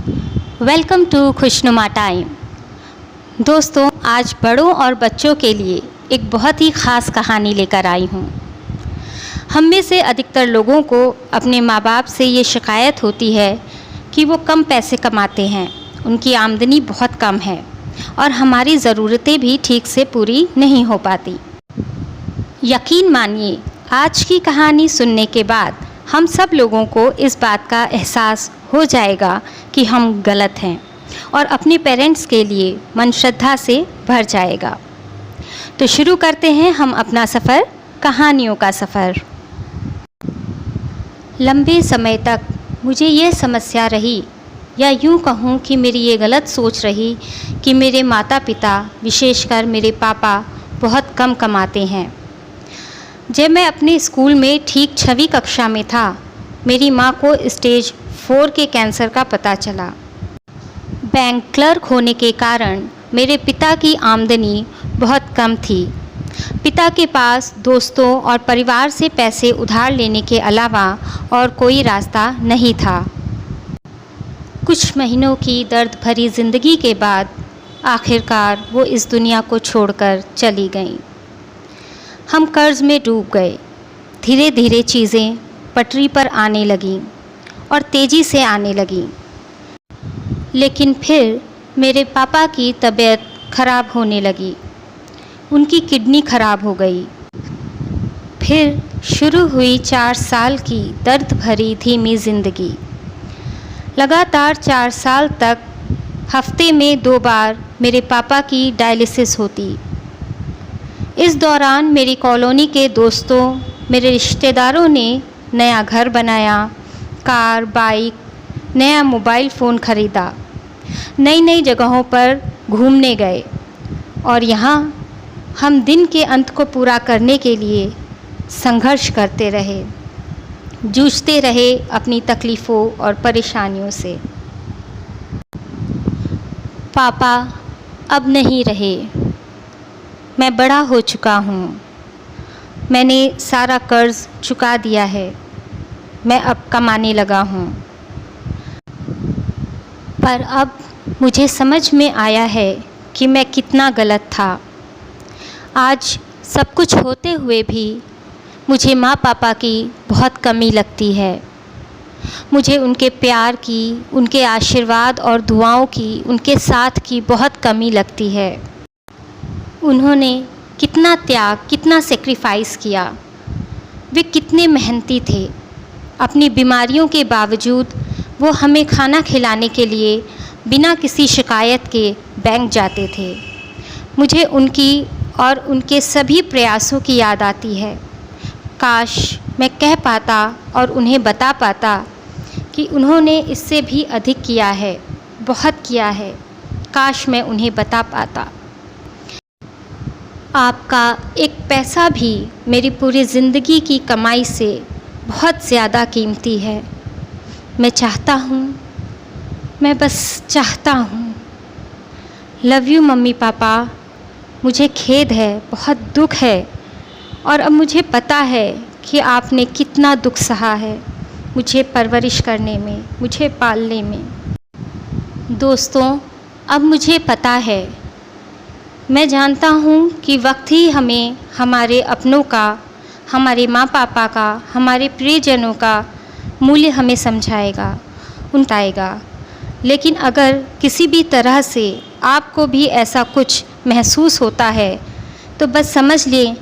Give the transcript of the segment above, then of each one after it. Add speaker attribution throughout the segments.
Speaker 1: Welcome to खुशनुमा time. दोस्तों, आज बड़ों और बच्चों के लिए एक बहुत ही ख़ास कहानी लेकर आई हूँ। हम में से अधिकतर लोगों को अपने माँ बाप से ये शिकायत होती है कि वो कम पैसे कमाते हैं, उनकी आमदनी बहुत कम है और हमारी ज़रूरतें भी ठीक से पूरी नहीं हो पाती। यकीन मानिए, आज की कहानी सुनने के बाद हम सब लोगों को इस बात का एहसास हो जाएगा कि हम गलत हैं और अपने पेरेंट्स के लिए मन श्रद्धा से भर जाएगा। तो शुरू करते हैं हम अपना सफ़र, कहानियों का सफ़र। लंबे समय तक मुझे ये समस्या रही, या यूँ कहूँ कि मेरी ये गलत सोच रही कि मेरे माता पिता, विशेषकर मेरे पापा, बहुत कम कमाते हैं। जब मैं अपने स्कूल में ठीक 6वीं कक्षा में था, मेरी माँ को स्टेज 4 के कैंसर का पता चला। बैंक क्लर्क होने के कारण मेरे पिता की आमदनी बहुत कम थी। पिता के पास दोस्तों और परिवार से पैसे उधार लेने के अलावा और कोई रास्ता नहीं था। कुछ महीनों की दर्द भरी ज़िंदगी के बाद आखिरकार वो इस दुनिया को छोड़कर चली गईं। हम कर्ज़ में डूब गए। धीरे धीरे चीज़ें पटरी पर आने लगीं और तेज़ी से आने लगीं। लेकिन फिर मेरे पापा की तबीयत ख़राब होने लगी। उनकी किडनी ख़राब हो गई। फिर शुरू हुई 4 साल की दर्द भरी धीमी ज़िंदगी। लगातार 4 साल तक हफ्ते में 2 बार मेरे पापा की डायलिसिस होती। इस दौरान मेरी कॉलोनी के दोस्तों, मेरे रिश्तेदारों ने नया घर बनाया, कार, बाइक, नया मोबाइल फ़ोन ख़रीदा, नई नई जगहों पर घूमने गए और यहाँ हम दिन के अंत को पूरा करने के लिए संघर्ष करते रहे, जूझते रहे अपनी तकलीफ़ों और परेशानियों से। पापा अब नहीं रहे। मैं बड़ा हो चुका हूँ। मैंने सारा कर्ज़ चुका दिया है। मैं अब कमाने लगा हूँ। पर अब मुझे समझ में आया है कि मैं कितना गलत था। आज सब कुछ होते हुए भी मुझे माँ पापा की बहुत कमी लगती है। मुझे उनके प्यार की, उनके आशीर्वाद और दुआओं की, उनके साथ की बहुत कमी लगती है। उन्होंने कितना त्याग, कितना सेक्रीफाइस किया। वे कितने मेहनती थे। अपनी बीमारियों के बावजूद वो हमें खाना खिलाने के लिए बिना किसी शिकायत के बैंक जाते थे। मुझे उनकी और उनके सभी प्रयासों की याद आती है। काश मैं कह पाता और उन्हें बता पाता कि उन्होंने इससे भी अधिक किया है, बहुत किया है। काश मैं उन्हें बता पाता। आपका एक पैसा भी मेरी पूरी ज़िंदगी की कमाई से बहुत ज़्यादा कीमती है। मैं चाहता हूँ, मैं बस चाहता हूँ। Love you mummy papa. मुझे खेद है, बहुत दुख है और अब मुझे पता है कि आपने कितना दुख सहा है मुझे परवरिश करने में, मुझे पालने में। दोस्तों, अब मुझे पता है, मैं जानता हूँ कि वक्त ही हमें हमारे अपनों का, हमारे माँ पापा का, हमारे प्रियजनों का मूल्य हमें समझाएगा, उनताएगा। लेकिन अगर किसी भी तरह से आपको भी ऐसा कुछ महसूस होता है तो बस समझ लें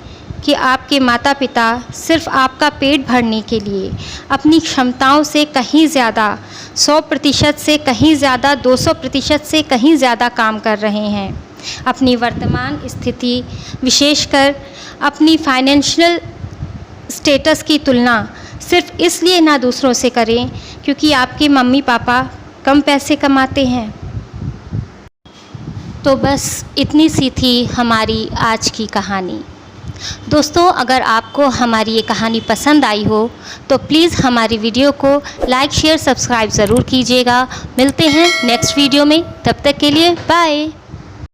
Speaker 1: कि आपके माता पिता सिर्फ़ आपका पेट भरने के लिए अपनी क्षमताओं से कहीं ज़्यादा, 100% से कहीं ज़्यादा, 200% से कहीं ज़्यादा काम कर रहे हैं। अपनी वर्तमान स्थिति, विशेषकर अपनी फाइनेंशियल स्टेटस की तुलना सिर्फ इसलिए ना दूसरों से करें क्योंकि आपके मम्मी पापा कम पैसे कमाते हैं। तो बस इतनी सी थी हमारी आज की कहानी। दोस्तों, अगर आपको हमारी ये कहानी पसंद आई हो तो प्लीज़ हमारी वीडियो को लाइक, शेयर, सब्सक्राइब ज़रूर कीजिएगा। मिलते हैं नेक्स्ट वीडियो में। तब तक के लिए बाय।